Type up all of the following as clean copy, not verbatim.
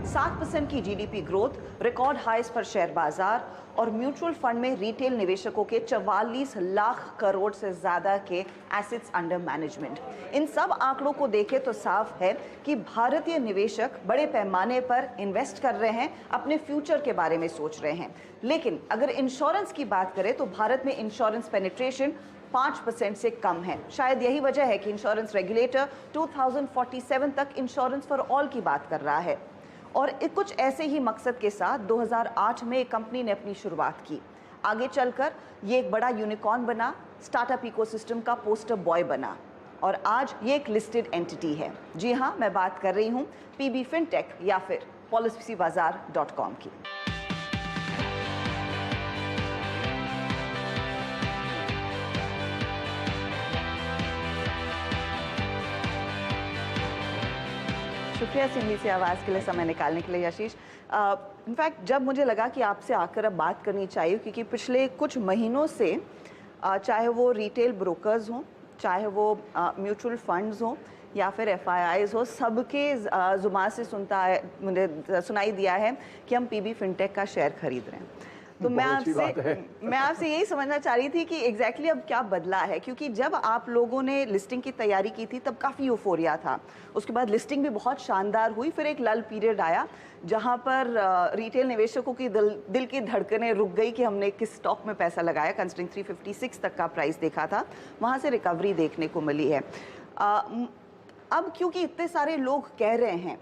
7% की GDP growth, record हाईस पर शेयर बाजार और म्यूचुअल फंड में रिटेल निवेशकों के 44 लाख करोड़ से ज्यादा के एसेट्स अंडर मैनेजमेंट। इन सब आंकड़ों को देखें तो साफ है कि भारतीय निवेशक बड़े पैमाने पर इन्वेस्ट कर रहे हैं, अपने फ्यूचर के बारे में सोच रहे हैं। लेकिन अगर इंश्योरेंस की बात करें तो भारत में इंश्योरेंस पेनिट्रेशन 5% से कम है। शायद यही वजह है कि इंश्योरेंस रेगुलेटर 2047 तक इंश्योरेंस फॉर ऑल की बात कर रहा है। और कुछ ऐसे ही मकसद के साथ 2008 में एक कंपनी ने अपनी शुरुआत की। आगे चलकर ये एक बड़ा यूनिकॉर्न बना, स्टार्टअप इकोसिस्टम का पोस्टर बॉय बना और आज ये एक लिस्टेड एंटिटी है। जी हाँ, मैं बात कर रही हूँ पीबी फिनटेक या फिर policybazaar.com की। शुक्रिया सिंधी से आवाज़ के लिए समय निकालने के लिए आशीष। इनफैक्ट जब मुझे लगा कि आपसे आकर अब बात करनी चाहिए, क्योंकि पिछले कुछ महीनों से चाहे वो रिटेल ब्रोकर्स हों, चाहे वो म्यूचुअल फंड्स हों या फिर FIIs हो, सबके ज़ुबान से मुझे सुनाई दिया है कि हम पीबी फिनटेक का शेयर खरीद रहे हैं। तो मैं आपसे यही समझना चाह रही थी कि एग्जैक्टली अब क्या बदला है, क्योंकि जब आप लोगों ने लिस्टिंग की तैयारी की थी तब काफ़ी यूफोरिया था। उसके बाद लिस्टिंग भी बहुत शानदार हुई, फिर एक लल पीरियड आया जहां पर रिटेल निवेशकों की दिल की धड़कनें रुक गई कि हमने किस स्टॉक में पैसा लगाया। कंसिडरिंग 356 तक का प्राइस देखा था, वहां से रिकवरी देखने को मिली है। अब क्योंकि इतने सारे लोग कह रहे हैं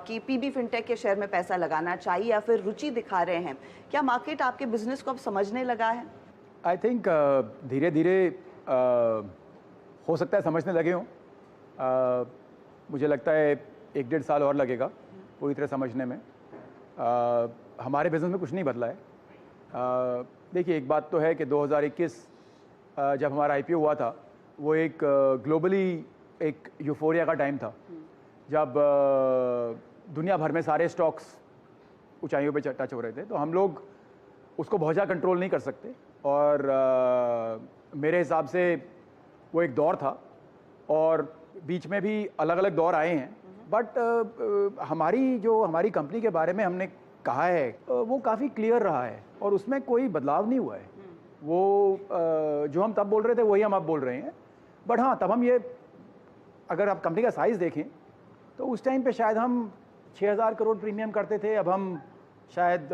कि पीबी फिनटेक के शेयर में पैसा लगाना चाहिए या फिर रुचि दिखा रहे हैं, क्या मार्केट आपके बिजनेस को अब समझने लगा है? आई थिंक धीरे धीरे हो सकता है समझने लगे हों। मुझे लगता है 1-1.5 साल और लगेगा पूरी तरह समझने में। हमारे बिज़नेस में कुछ नहीं बदला है। देखिए, एक बात तो है कि 2021 जब हमारा IPO हुआ था, वो एक ग्लोबली एक यूफोरिया का टाइम था, जब दुनिया भर में सारे स्टॉक्स ऊंचाइयों पे टच हो रहे थे। तो हम लोग उसको बहुत ज़्यादा कंट्रोल नहीं कर सकते और मेरे हिसाब से वो एक दौर था और बीच में भी अलग अलग दौर आए हैं। बट हमारी कंपनी के बारे में हमने कहा है वो काफ़ी क्लियर रहा है और उसमें कोई बदलाव नहीं हुआ है। वो जो हम तब बोल रहे थे वही हम अब बोल रहे हैं। बट हाँ, तब हम अगर आप कंपनी का साइज़ देखें तो उस टाइम पे शायद हम 6,000 करोड़ प्रीमियम करते थे, अब हम शायद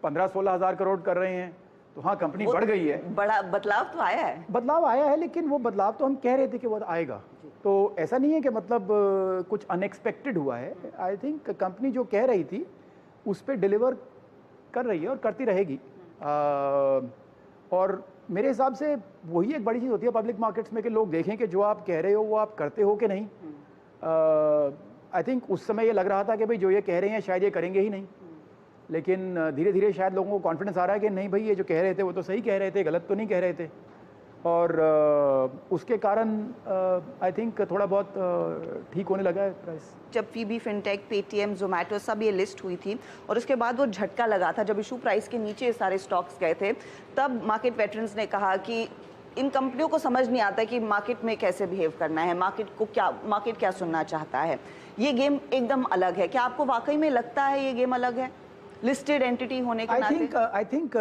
15-16 हज़ार करोड़ कर रहे हैं। तो हाँ, कंपनी बढ़ गई है। बड़ा बदलाव तो आया है। बदलाव आया है, लेकिन वो बदलाव तो हम कह रहे थे कि वो आएगा। तो ऐसा नहीं है कि मतलब कुछ अनएक्सपेक्टेड हुआ है। आई थिंक कंपनी जो कह रही थी उस पर डिलीवर कर रही है और करती रहेगी। और मेरे हिसाब से वही एक बड़ी चीज़ होती है पब्लिक मार्केट्स में कि लोग देखें कि जो आप कह रहे हो वो आप करते हो कि नहीं। आई थिंक उस समय ये लग रहा था कि भाई जो ये कह रहे हैं शायद ये करेंगे ही नहीं, लेकिन धीरे धीरे शायद लोगों को कॉन्फिडेंस आ रहा है कि नहीं भाई, ये जो कह रहे थे वो तो सही कह रहे थे, गलत तो नहीं कह रहे थे। और उसके कारण आई थिंक थोड़ा बहुत ठीक होने लगा है प्राइस। जब पीबी फिनटेक, पेटीएम, जोमेटो सब ये लिस्ट हुई थी और उसके बाद वो झटका लगा था जब इशू प्राइस के नीचे सारे स्टॉक्स गए थे, तब मार्केट वेटरन्स ने कहा कि इन कंपनियों को समझ नहीं आता कि मार्केट में कैसे बिहेव करना है, मार्केट क्या सुनना चाहता है। ये गेम एकदम अलग है। क्या आपको वाकई में लगता है ये गेम अलग है लिस्टेड एंटिटी होने के नाते? आई थिंक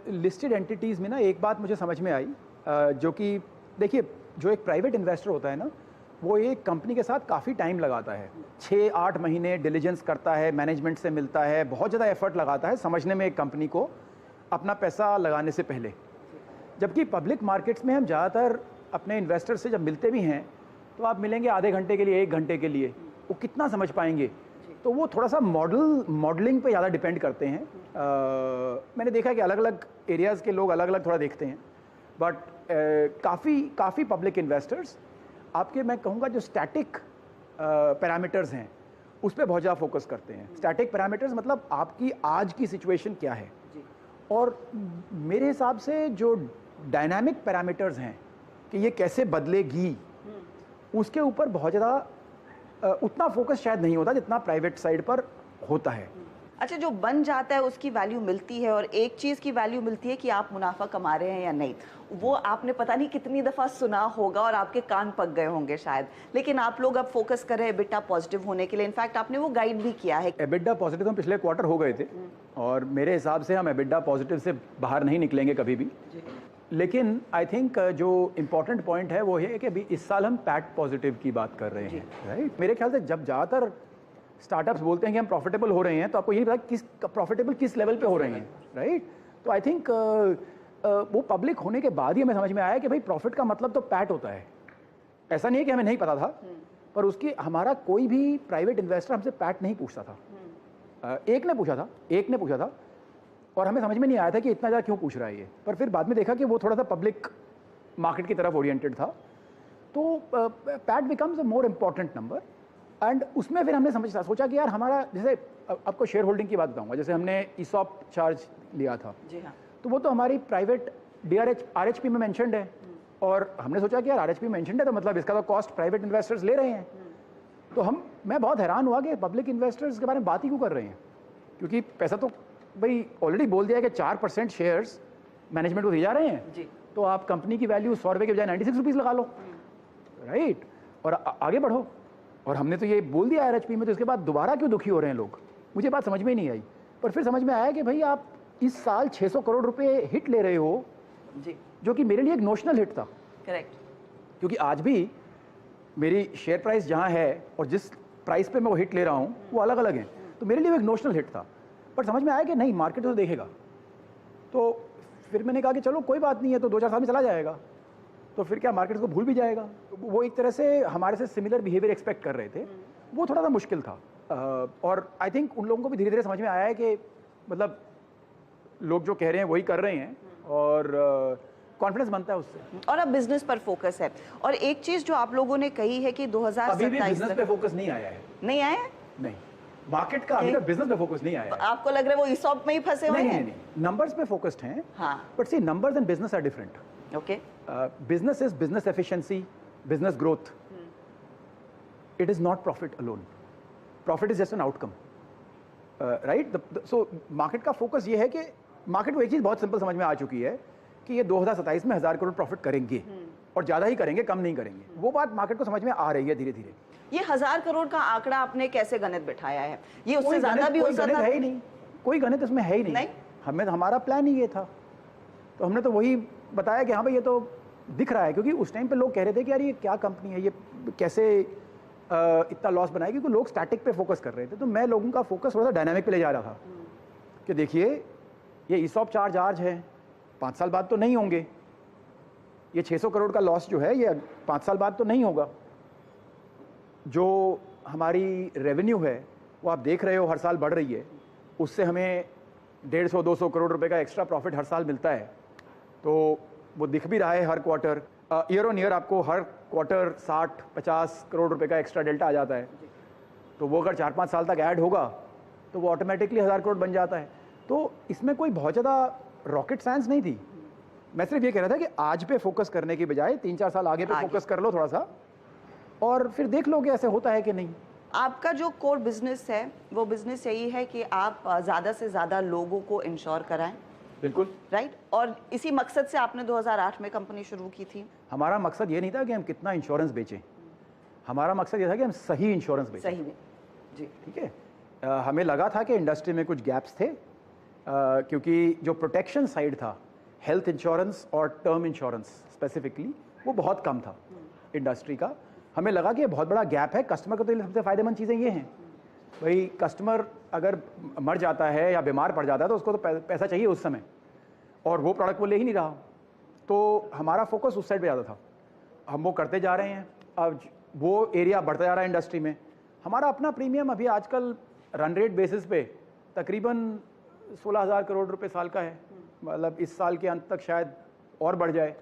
लिस्टेड एंटिटीज़ में ना एक बात मुझे समझ में आई, जो कि देखिए, जो एक प्राइवेट इन्वेस्टर होता है ना, वो एक कंपनी के साथ काफ़ी टाइम लगाता है, 6-8 महीने डिलीजेंस करता है, मैनेजमेंट से मिलता है, बहुत ज़्यादा एफर्ट लगाता है समझने में एक कंपनी को अपना पैसा लगाने से पहले। जबकि पब्लिक मार्केट्स में हम ज़्यादातर अपने इन्वेस्टर से जब मिलते भी हैं तो आप मिलेंगे आधे घंटे के लिए, 1 घंटे के लिए, वो कितना समझ पाएंगे। तो वो थोड़ा सा मॉडलिंग पे ज़्यादा डिपेंड करते हैं। मैंने देखा है कि अलग अलग एरियाज़ के लोग अलग अलग थोड़ा देखते हैं, बट काफ़ी पब्लिक इन्वेस्टर्स आपके, मैं कहूँगा, जो स्टैटिक पैरामीटर्स हैं उस पर बहुत ज़्यादा फोकस करते हैं। स्टैटिक पैरामीटर्स मतलब आपकी आज की सिचुएशन क्या है, और मेरे हिसाब से जो डायनामिक पैरामीटर्स हैं कि ये कैसे बदलेगी, उसके ऊपर बहुत ज़्यादा उतना फोकस शायद नहीं होता जितना प्राइवेट साइड पर होता है। अच्छा, जो बन जाता है उसकी वैल्यू मिलती है और एक चीज़ की वैल्यू मिलती है कि आप मुनाफा कमा रहे हैं या नहीं। वो आपने पता नहीं कितनी दफ़ा सुना होगा और आपके कान पक गए होंगे शायद, लेकिन आप लोग अब फोकस कर रहे हैं EBITDA पॉजिटिव होने के लिए। इनफैक्ट आपने वो गाइड भी किया है। EBITDA पॉजिटिव हम पिछले क्वार्टर हो गए थे और मेरे हिसाब से हम EBITDA पॉजिटिव से बाहर नहीं निकलेंगे कभी भी। लेकिन आई थिंक जो इम्पोर्टेंट पॉइंट है वो है कि अभी इस साल हम पैट पॉजिटिव की बात कर रहे हैं, राइट। मेरे ख्याल से जब ज़्यादातर स्टार्टअप्स बोलते हैं कि हम प्रॉफिटेबल हो रहे हैं तो आपको ये पता किस प्रॉफिटेबल किस लेवल पे हो रहे हैं, राइट। तो आई थिंक वो पब्लिक होने के बाद ही हमें समझ में आया कि भाई प्रॉफिट का मतलब तो पैट होता है। ऐसा नहीं है कि हमें नहीं पता था, पर उसकी हमारा कोई भी प्राइवेट इन्वेस्टर हमसे पैट नहीं पूछता था। एक ने पूछा था और हमें समझ में नहीं आया था कि इतना ज़्यादा क्यों पूछ रहा है ये। पर फिर बाद में देखा कि वो थोड़ा सा पब्लिक मार्केट की तरफ ओरिएंटेड था, तो PAT becomes a more important number. And उसमें फिर हमने सोचा कि यार हमारा, जैसे आपको शेयर होल्डिंग की बात बताऊंगा, जैसे हमने ईसॉप चार्ज लिया था, जी हाँ, तो वो तो हमारी प्राइवेट RHP में मेंशन्ड है और हमने सोचा कि यार RHP मेंशन्ड है तो मतलब इसका तो कॉस्ट प्राइवेट इन्वेस्टर्स ले रहे हैं। तो मैं बहुत हैरान हुआ कि पब्लिक इन्वेस्टर्स के बारे में बात ही क्यों कर रहे हैं, क्योंकि पैसा तो भाई ऑलरेडी बोल दिया है कि 4% शेयर्स मैनेजमेंट को दिए जा रहे हैं जी। तो आप कंपनी की वैल्यू 100 रुपये के बजाय 96 रुपीज़ लगा लो, राइट, और आगे बढ़ो। और हमने तो ये बोल दिया RHP में, तो इसके बाद दोबारा क्यों दुखी हो रहे हैं लोग, मुझे बात समझ में ही नहीं आई। पर फिर समझ में आया कि भाई आप इस साल 600 करोड़ रुपए हिट ले रहे हो जी, जो कि मेरे लिए एक नोशनल हिट था, करेक्ट। क्योंकि आज भी मेरी शेयर प्राइस जहाँ है और जिस प्राइस पे मैं वो हिट ले रहा हूँ वो अलग अलग हैं, तो मेरे लिए वो एक नोशनल हिट था। पर समझ में आया कि नहीं, मार्केट तो देखेगा। तो फिर मैंने कहा कि चलो कोई बात नहीं है, तो 2-4 साल में चला जाएगा, तो फिर क्या मार्केट को भूल भी जाएगा। वो एक तरह से हमारे से सिमिलर बिहेवियर एक्सपेक्ट कर रहे थे, वो थोड़ा सा मुश्किल था। और आई थिंक उन लोगों को भी धीरे धीरे समझ में आया है कि मतलब लोग जो कह रहे हैं वही कर रहे हैं और कॉन्फिडेंस बनता है उससे। और अब बिजनेस पर फोकस है। और एक चीज जो आप लोगों ने कही है कि 2027 अभी भी बिजनेस पे फोकस नहीं आया है। नहीं आया है? नहीं, मार्केट का अभी तक बिजनेस पे फोकस नहीं आया तो है। आपको लग रहा है वो ईसॉप में ही फंसे हुए हैं? नहीं, नंबर्स पे फोकस्ड हैं, हाँ, but see numbers and business are different. Okay. Business is business efficiency, business growth. It is not profit alone. Profit is just an outcome, right? So market का focus ये है कि market को एक चीज़ बहुत सिंपल समझ में आ चुकी है कि ये 2027 में 1000 करोड़ प्रॉफिट करेंगे और ज़्यादा ही करेंगे, कम नहीं करेंगे। वो बात मार्केट को समझ में आ रही है धीरे धीरे। ये 1000 करोड़ का आंकड़ा आपने कैसे गणित बिठाया है? ये उससे ज्यादा भी हो कोई गणित सकता है ही नहीं, कोई गणित इसमें है ही नहीं। हमें हमारा प्लान ही ये था, तो हमने तो वही बताया कि हाँ भाई ये तो दिख रहा है, क्योंकि उस टाइम पे लोग कह रहे थे कि यार ये क्या कंपनी है, ये कैसे इतना लॉस बनाएगी, क्योंकि लोग स्टैटिक पे फोकस कर रहे थे। तो मैं लोगों का फोकस थोड़ा सा डायनामिक पे ले जा रहा था कि देखिए ये ईसॉप चार्ज आज है, 5 साल बाद तो नहीं होंगे, ये 600 करोड़ का लॉस जो है ये 5 साल बाद तो नहीं होगा, जो हमारी रेवेन्यू है वो आप देख रहे हो हर साल बढ़ रही है, उससे हमें 150-200 करोड़ रुपए का एक्स्ट्रा प्रॉफिट हर साल मिलता है, तो वो दिख भी रहा है हर क्वार्टर। ईयर ऑन ईयर आपको हर क्वार्टर 60-50 करोड़ रुपए का एक्स्ट्रा डेल्टा आ जाता है, तो वो अगर 4-5 साल तक ऐड होगा तो वो ऑटोमेटिकली 1000 करोड़ बन जाता है। तो इसमें कोई बहुत ज़्यादा रॉकेट साइंस नहीं थी। मैं सिर्फ ये कह रहा था कि आज पे फोकस करने की बजाय 3-4 साल आगे पे फोकस कर लो थोड़ा सा, और फिर देख लो कि ऐसे होता है कि नहीं। आपका जो कोर बिजनेस है वो बिजनेस यही है कि आप ज़्यादा से ज़्यादा लोगों को इंश्योर कराएं। बिल्कुल राइट। और इसी मकसद से आपने 2008 में कंपनी शुरू की थी। हमारा मकसद ये नहीं था कि हम कितना इंश्योरेंस बेचें, हमारा मकसद ये था कि हम सही इंश्योरेंस बेचें। सही में जी, ठीक है। हमें लगा था कि इंडस्ट्री में कुछ गैप्स थे, क्योंकि जो प्रोटेक्शन साइड था, हेल्थ इंश्योरेंस और टर्म इंश्योरेंस स्पेसिफिकली, वो बहुत कम था इंडस्ट्री का। हमें लगा कि ये बहुत बड़ा गैप है। कस्टमर को तो सबसे फ़ायदेमंद चीज़ें ये हैं, भाई कस्टमर अगर मर जाता है या बीमार पड़ जाता है तो उसको तो पैसा चाहिए उस समय, और वो प्रोडक्ट वो ले ही नहीं रहा। तो हमारा फोकस उस साइड पे ज़्यादा था। हम वो करते जा रहे हैं, अब वो एरिया बढ़ता जा रहा है इंडस्ट्री में। हमारा अपना प्रीमियम अभी आजकल रन रेट बेसिस पे तकरीबन 16,000 करोड़ रुपए साल का है, मतलब इस साल के अंत तक शायद और बढ़ जाए,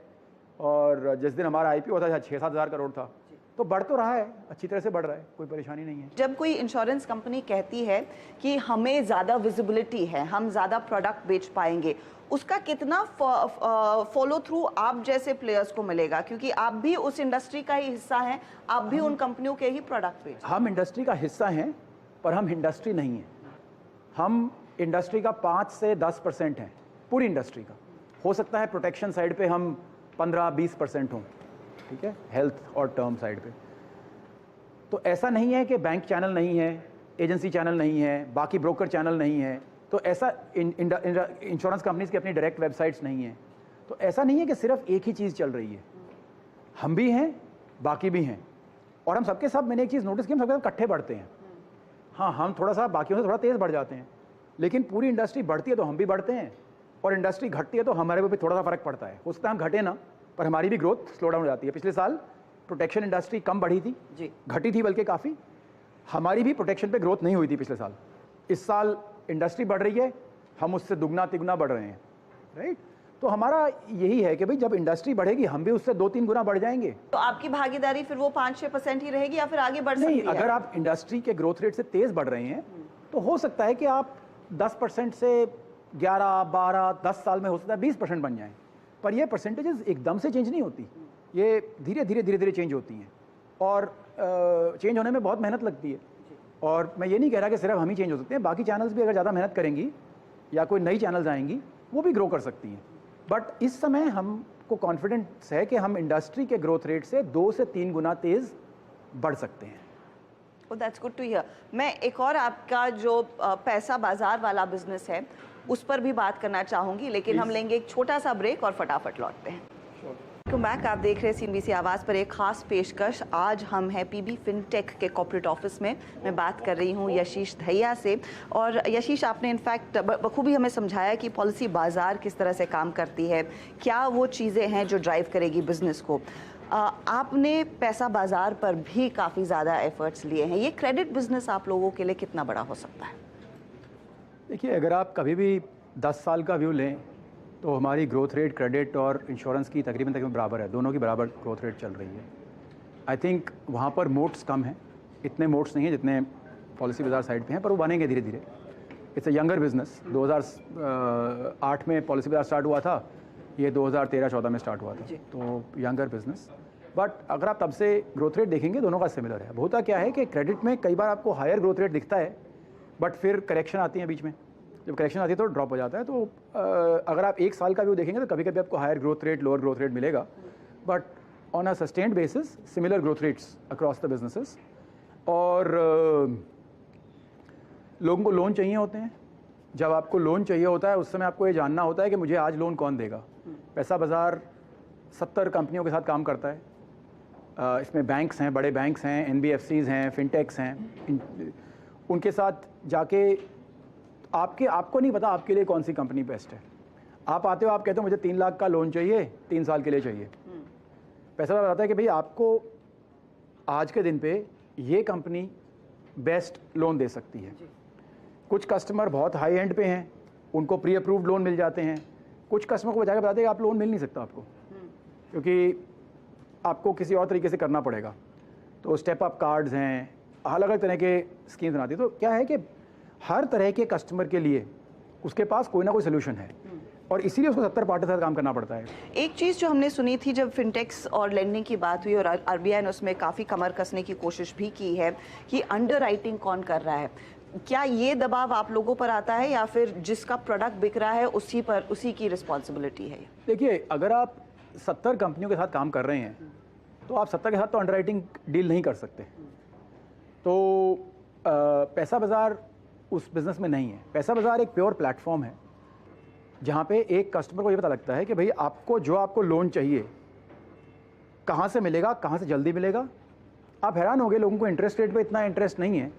और जिस दिन हमारा IPO था शायद 6-7 हज़ार करोड़ था। तो बढ़ तो रहा है, अच्छी तरह से बढ़ रहा है, कोई परेशानी नहीं है। जब कोई इंश्योरेंस कंपनी कहती है कि हमें ज़्यादा विजिबिलिटी है, हम ज़्यादा प्रोडक्ट बेच पाएंगे, उसका कितना फॉलो थ्रू आप जैसे प्लेयर्स को मिलेगा? क्योंकि आप भी उस इंडस्ट्री का ही हिस्सा हैं, आप भी उन कंपनियों के ही प्रोडक्ट बेच। हम इंडस्ट्री का हिस्सा हैं, पर हम इंडस्ट्री नहीं हैं। हम इंडस्ट्री का 5 से 10% हैं, पूरी इंडस्ट्री का। हो सकता है प्रोटेक्शन साइड पे हम 15-20% हों, ठीक है, हेल्थ और टर्म साइड पे। तो ऐसा नहीं है कि बैंक चैनल नहीं है, एजेंसी चैनल नहीं है, बाकी ब्रोकर चैनल नहीं है, तो ऐसा इंश्योरेंस कंपनीज की अपनी डायरेक्ट वेबसाइट्स नहीं है, तो ऐसा नहीं है कि सिर्फ एक ही चीज़ चल रही है। हम भी हैं, बाकी भी हैं, और हम सबके सब, मैंने एक चीज़ नोटिस की, हम सबके साथ इकट्ठे बढ़ते हैं। हाँ, हम थोड़ा सा बाकियों से थोड़ा तेज़ बढ़ जाते हैं, लेकिन पूरी इंडस्ट्री बढ़ती है तो हम भी बढ़ते हैं, और इंडस्ट्री घटती है तो हमारे को भी थोड़ा सा फर्क पड़ता है। हो सकता है हम घटे ना, पर हमारी भी ग्रोथ स्लो डाउन हो जाती है। पिछले साल प्रोटेक्शन इंडस्ट्री कम बढ़ी थी जी, घटी थी बल्कि काफ़ी, हमारी भी प्रोटेक्शन पे ग्रोथ नहीं हुई थी पिछले साल। इस साल इंडस्ट्री बढ़ रही है, हम उससे दुगना तिगुना बढ़ रहे हैं, राइट। तो हमारा यही है कि भाई जब इंडस्ट्री बढ़ेगी हम भी उससे 2-3 गुना बढ़ जाएंगे। तो आपकी भागीदारी फिर वो 5-6% ही रहेगी या फिर आगे बढ़ सकती है? नहीं, अगर आप इंडस्ट्री के ग्रोथ रेट से तेज़ बढ़ रहे हैं तो हो सकता है कि आप 10% से 11, 12, 10 साल में हो सकता है 20% बन जाएं, पर ये परसेंटेजेस एकदम से चेंज नहीं होती, ये धीरे धीरे चेंज होती हैं, और चेंज होने में बहुत मेहनत लगती है। और मैं ये नहीं कह रहा कि सिर्फ हम ही चेंज हो सकते हैं, बाकी चैनल्स भी अगर ज़्यादा मेहनत करेंगी या कोई नई चैनल्स आएंगी वो भी ग्रो कर सकती हैं। बट इस समय हमको कॉन्फिडेंस है कि हम इंडस्ट्री के ग्रोथ रेट से 2 से 3 गुना तेज़ बढ़ सकते हैं। Oh, that's good to hear. मैं एक और आपका जो पैसा बाजार वाला बिजनेस है उस पर भी बात करना चाहूँगी, लेकिन हम लेंगे एक छोटा सा ब्रेक और फटाफट लौटते हैं। वेलकम बैक, आप देख रहे हैं CNBC आवाज़ पर एक खास पेशकश। आज हम हैं PB फिनटेक के कॉर्पोरेट ऑफिस में। मैं बात कर रही हूँ यशीश दहिया से। और यशीश, आपने इनफैक्ट बखूबी हमें समझाया कि पॉलिसी बाजार किस तरह से काम करती है, क्या वो चीज़ें हैं जो ड्राइव करेगी बिजनेस को। आपने पैसा बाजार पर भी काफ़ी ज़्यादा एफर्ट्स लिए हैं। ये क्रेडिट बिजनेस आप लोगों के लिए कितना बड़ा हो सकता है? देखिए, अगर आप कभी भी 10 साल का व्यू लें तो हमारी ग्रोथ रेट क्रेडिट और इंश्योरेंस की तकरीबन बराबर है, दोनों की बराबर ग्रोथ रेट चल रही है। आई थिंक वहाँ पर मोड्स कम हैं, इतने मोड्स नहीं हैं जितने पॉलिसी बाजार साइड पे हैं, पर वो बनेंगे धीरे धीरे। It's a younger business. 2008 में पॉलिसी बाजार स्टार्ट हुआ था, ये 2013-14 में स्टार्ट हुआ था, तो यंगर बिजनेस। बट अगर आप तब से ग्रोथ रेट देखेंगे दोनों का सिमिलर है। होता क्या है कि क्रेडिट में कई बार आपको हायर ग्रोथ रेट दिखता है, बट फिर करेक्शन आती है बीच में, जब करेक्शन आती है तो ड्रॉप हो जाता है। तो अगर आप 1 साल का व्यू देखेंगे तो कभी कभी आपको higher growth rate, lower growth rate मिलेगा, but on a sustained basis similar growth rates across the businesses. और लोगों को लोन चाहिए होते हैं। जब आपको लोन चाहिए होता है उस समय आपको ये जानना होता है कि मुझे आज लोन कौन देगा। पैसा बाजार 70 कंपनियों के साथ काम करता है। इसमें बैंक्स हैं, बड़े बैंक्स हैं, NBFCs हैं, फिनटेक्स हैं। उनके साथ जाके आपको नहीं पता आपके लिए कौन सी कंपनी बेस्ट है। आप आते हो, आप कहते हो मुझे 3 लाख का लोन चाहिए, 3 साल के लिए चाहिए। पैसा बताता है कि भाई आपको आज के दिन पे ये कंपनी बेस्ट लोन दे सकती है। कुछ कस्टमर बहुत हाई एंड पे हैं, उनको प्री अप्रूव्ड लोन मिल जाते हैं। कुछ कस्टमर को बचा के बताते हैं आप लोन मिल नहीं सकता आपको, क्योंकि आपको किसी और तरीके से करना पड़ेगा। तो स्टेप अप कार्ड्स हैं, अलग अलग तरह के स्कीम्स बनाती है। तो क्या है कि हर तरह के कस्टमर के लिए उसके पास कोई ना कोई सोल्यूशन है, और इसीलिए उसको 70 पार्टी के साथ काम करना पड़ता है। एक चीज़ जो हमने सुनी थी जब फिनटेक्स और लेंडिंग की बात हुई, और RBI ने उसमें काफ़ी कमर कसने की कोशिश भी की है कि अंडरराइटिंग कौन कर रहा है। क्या ये दबाव आप लोगों पर आता है या फिर जिसका प्रोडक्ट बिक रहा है उसी की रिस्पॉन्सिबिलिटी है? देखिए, अगर आप 70 कंपनियों के साथ काम कर रहे हैं तो आप 70 के साथ तो अंडरराइटिंग डील नहीं कर सकते। तो पैसा बाजार उस बिज़नेस में नहीं है। पैसा बाजार एक प्योर प्लेटफॉर्म है जहाँ पे एक कस्टमर को ये पता लगता है कि भाई आपको लोन चाहिए कहाँ से मिलेगा, कहाँ से जल्दी मिलेगा। आप हैरान होंगे, लोगों को इंटरेस्ट रेट पे इतना इंटरेस्ट नहीं है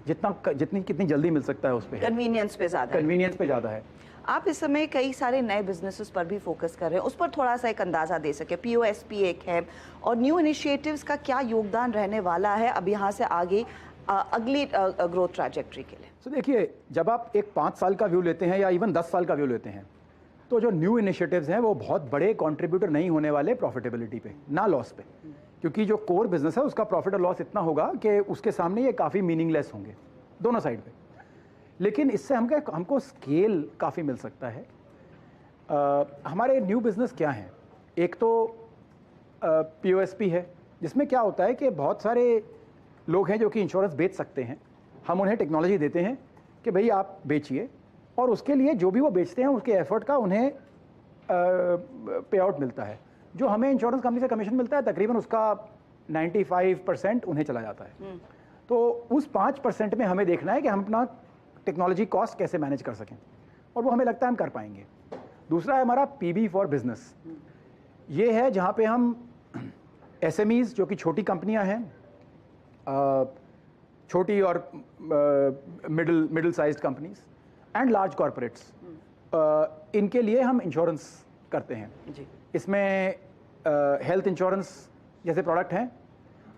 कितनी जल्दी मिल सकता है उस पर। कन्वीनियंस पे ज़्यादा है। आप इस समय कई सारे नए बिजनेसेस पर भी फोकस कर रहे हैं, उस पर थोड़ा सा एक अंदाज़ा दे सके। POSP एक है, और न्यू इनिशिएटिव्स का क्या योगदान रहने वाला है अब यहाँ से आगे अगली ग्रोथ ट्रैजेक्टरी के लिए? तो देखिए, जब आप एक 5 साल का व्यू लेते हैं या इवन 10 साल का व्यू लेते हैं, तो जो न्यू इनिशिएटिव्स हैं वो बहुत बड़े कंट्रीब्यूटर नहीं होने वाले प्रॉफिटेबिलिटी पे, ना लॉस पे, क्योंकि जो कोर बिजनेस है उसका प्रॉफिट और लॉस इतना होगा कि उसके सामने ये काफ़ी मीनिंगलेस होंगे दोनों साइड पे। लेकिन इससे हमको स्केल काफ़ी मिल सकता है। हमारे न्यू बिज़नेस क्या हैं? एक तो POSP है, जिसमें क्या होता है कि बहुत सारे लोग हैं जो कि इंश्योरेंस बेच सकते हैं। हम उन्हें टेक्नोलॉजी देते हैं कि भाई आप बेचिए और उसके लिए जो भी वो बेचते हैं उसके एफर्ट का उन्हें पे आउट मिलता है। जो हमें इंश्योरेंस कंपनी से कमीशन मिलता है तकरीबन उसका 95% उन्हें चला जाता है। तो उस 5% में हमें देखना है कि हम अपना टेक्नोलॉजी कॉस्ट कैसे मैनेज कर सकें, और वो हमें लगता है हम कर पाएंगे। दूसरा है हमारा पीबी फॉर बिजनेस। ये है जहाँ पे हम एसएमईज जो कि छोटी कंपनियाँ हैं, छोटी और middle sized companies and large corporates, इनके लिए हम इंश्योरेंस करते हैं जी। इसमें हेल्थ इंश्योरेंस जैसे प्रोडक्ट हैं,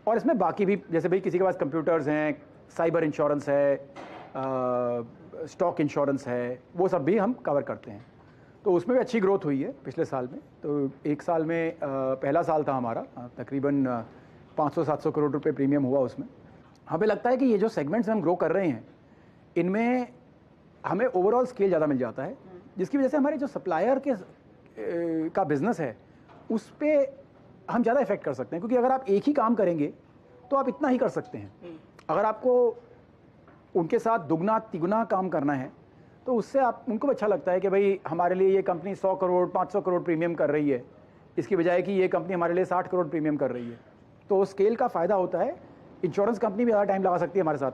और इसमें बाकी भी, जैसे भाई किसी के पास कंप्यूटर्स हैं, साइबर इंश्योरेंस है, स्टॉक इंश्योरेंस है, वो सब भी हम कवर करते हैं। तो उसमें भी अच्छी ग्रोथ हुई है पिछले साल में। तो एक साल में पहला साल था हमारा, तकरीबन 500-700 करोड़ रुपए प्रीमियम हुआ उसमें। हमें लगता है कि ये जो सेगमेंट्स हम ग्रो कर रहे हैं इनमें हमें ओवरऑल स्केल ज़्यादा मिल जाता है, जिसकी वजह से हमारे जो सप्लायर का बिजनेस है उस पर हम ज़्यादा इफेक्ट कर सकते हैं। क्योंकि अगर आप एक ही काम करेंगे तो आप इतना ही कर सकते हैं। अगर आपको उनके साथ दुगना तिगुना काम करना है तो उससे आप उनको अच्छा लगता है कि भाई हमारे लिए ये कंपनी 100 करोड़ 500 करोड़ प्रीमियम कर रही है, इसकी बजाय कि ये कंपनी हमारे लिए 60 करोड़ प्रीमियम कर रही है। तो स्केल का फ़ायदा होता है। इंश्योरेंस कंपनी भी ज़्यादा टाइम लगा सकती है हमारे साथ,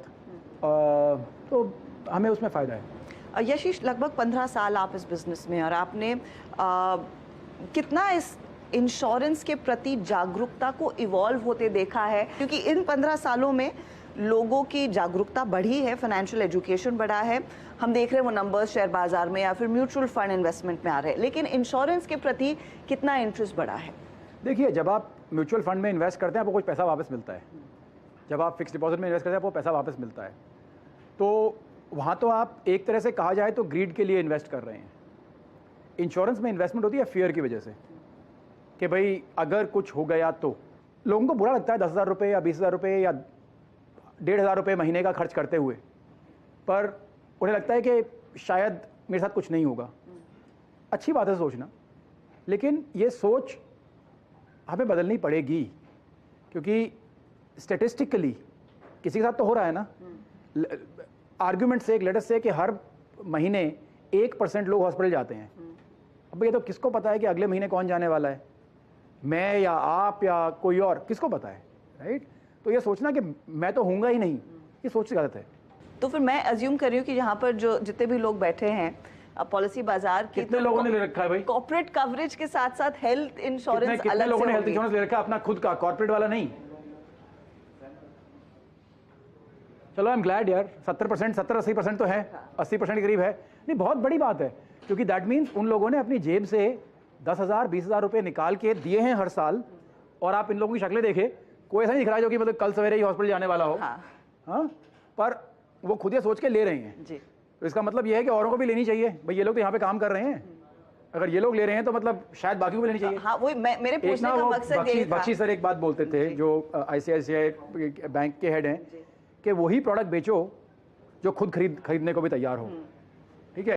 तो हमें उसमें फ़ायदा है। यशीश, लगभग 15 साल आप इस बिज़नेस में, और आपने कितना इस इंश्योरेंस के प्रति जागरूकता को इवॉल्व होते देखा है? क्योंकि इन 15 सालों में लोगों की जागरूकता बढ़ी है, फाइनेंशियल एजुकेशन बढ़ा है। हम देख रहे हैं वो नंबर्स शेयर बाजार में या फिर म्यूचुअल फंड इन्वेस्टमेंट में आ रहे हैं, लेकिन इंश्योरेंस के प्रति कितना इंटरेस्ट बढ़ा है? देखिए, जब आप म्यूचुअल फंड में इन्वेस्ट करते हैं आपको कुछ पैसा वापस मिलता है। जब आप फिक्स डिपॉजिट में इन्वेस्ट करते हैं आपको पैसा वापस मिलता है। तो वहाँ तो आप एक तरह से कहा जाए तो ग्रीड के लिए इन्वेस्ट कर रहे हैं। इंश्योरेंस में इन्वेस्टमेंट होती है फियर की वजह से कि भाई अगर कुछ हो गया तो। लोगों को बुरा लगता है 10,000 रुपये या 20,000 रुपये या 1,500 रुपये महीने का खर्च करते हुए, पर उन्हें लगता है कि शायद मेरे साथ कुछ नहीं होगा। अच्छी बात है सोचना, लेकिन ये सोच हमें बदलनी पड़ेगी, क्योंकि स्टैटिस्टिकली किसी के साथ तो हो रहा है ना। आर्ग्यूमेंट से, एक लेटर से कि हर महीने 1% लोग हॉस्पिटल जाते हैं। अब ये तो किसको पता है कि अगले महीने कौन जाने वाला है, मैं या आप या कोई और, किसको पता है, राइट? तो ये सोचना कि मैं तो होऊंगा ही नहीं, ये सोच गलत है। तो फिर मैं अज्यूम कर रही हूँ कि यहाँ पर जो जितने भी लोग बैठे हैं पॉलिसी बाजार की, कितने लोगों ने ले रखा है भाई? कॉर्पोरेट कवरेज के साथ साथ हेल्थ इंश्योरेंस कितने अलग लोगों से ने हेल्थ होगी। इंश्योरेंस ले रखा है अपना खुद का, कॉर्पोरेट वाला नहीं? चलो आई एम ग्लैड यार, 70%, 70-80% तो है, 80% के करीब है। नहीं, बहुत बड़ी बात है, क्योंकि दैट मीन्स उन लोगों ने अपनी जेब से 10,000 20,000 रुपये निकाल के दिए हैं हर साल। और आप इन लोगों की शक्लें देखे, कोई ऐसा नहीं दिख रहा है जो कि मतलब कल सवेरे ही हॉस्पिटल जाने वाला हो। हाँ, पर वो खुद ये सोच के ले रहे हैं जी। तो इसका मतलब ये है कि औरों को भी लेनी चाहिए। भाई ये लोग तो यहाँ पे काम कर रहे हैं, अगर ये लोग ले रहे हैं तो मतलब शायद बाकी को भी लेनी चाहिए। हाँ, वही मेरे पूछने का मकसद यही था। बख्शी सर एक बात बोलते थे, जो ICICI बैंक के हेड हैं, कि वही प्रोडक्ट बेचो जो खुद खरीदने को भी तैयार हो।